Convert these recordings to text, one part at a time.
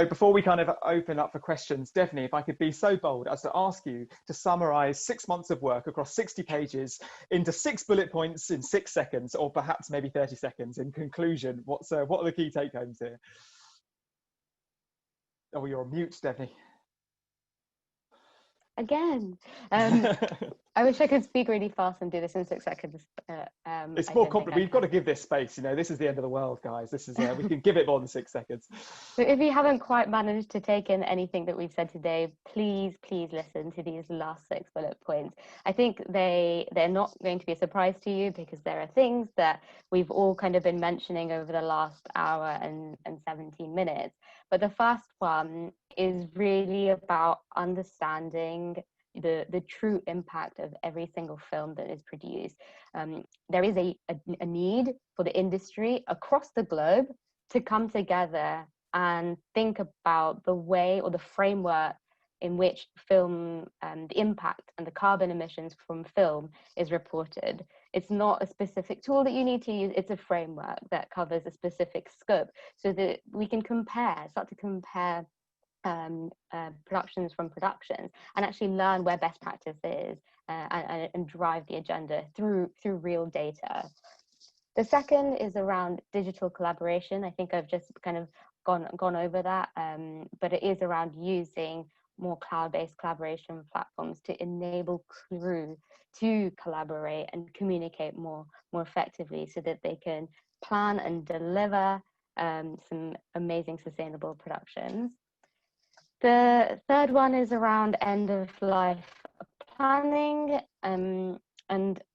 before we kind of open up for questions, Definitely, if I could be so bold as to ask you to summarize 6 months of work across 60 pages into 6 bullet points in 6 seconds, or perhaps maybe 30 seconds in conclusion, what are the key take homes here? Oh, you're on mute, Definitely. Again, I wish I could speak really fast and do this in 6 seconds. It's more complicated. We've got to give this space. This is the end of the world, guys. This is we can give it more than 6 seconds. So if you haven't quite managed to take in anything that we've said today, please listen to these last 6 bullet points. I think they're not going to be a surprise to you, because there are things that we've all kind of been mentioning over the last hour and 17 minutes. But the first one is really about understanding the true impact of every single film that is produced. There is a need for the industry across the globe to come together and think about the way or the framework in which film, the impact and the carbon emissions from film is reported. It's not a specific tool that you need to use, it's a framework that covers a specific scope, so that we can start to compare productions from productions, and actually learn where best practice is, and drive the agenda through real data. The second is around digital collaboration. I think I've just kind of gone over that, but it is around using more cloud-based collaboration platforms to enable crew to collaborate and communicate more effectively, so that they can plan and deliver some amazing sustainable productions. The third one is around end-of-life planning, and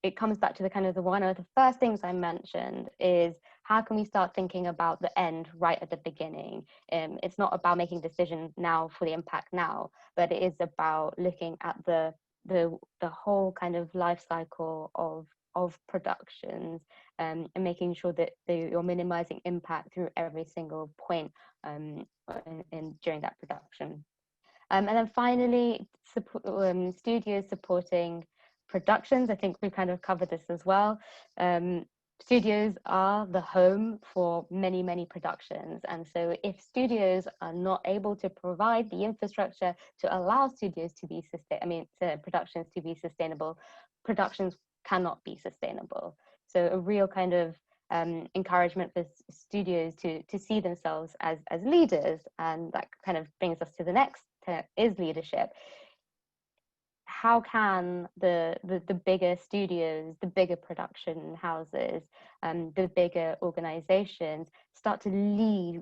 it comes back to one of the first things I mentioned is, how can we start thinking about the end right at the beginning? It's not about making decisions now for the impact now, but it is about looking at the whole kind of life cycle of productions, and making sure that you're minimizing impact through every single point during that production. And then finally, studios supporting productions. I think we kind of covered this as well. Studios are the home for many productions, and so if studios are not able to provide the infrastructure to allow studios to be productions to be sustainable, productions cannot be sustainable. So a real kind of encouragement for studios to see themselves as leaders, and that kind of brings us to the next is leadership. How can the bigger studios, the bigger production houses, the bigger organizations start to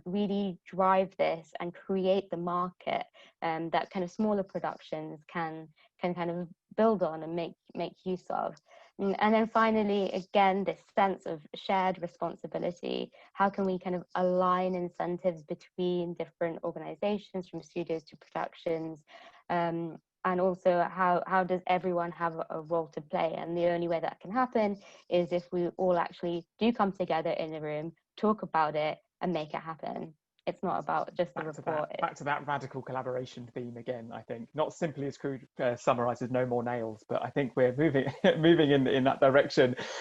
really drive this and create the market that kind of smaller productions can kind of build on and make use of? And then finally, again, this sense of shared responsibility. How can we kind of align incentives between different organizations, from studios to productions? And also, how does everyone have a role to play? And the only way that can happen is if we all actually do come together in a room, talk about it, and make it happen. It's not about just the report. Back to that radical collaboration theme again, I think. Not simply as Crew summarizes no more nails, but I think we're moving in that direction.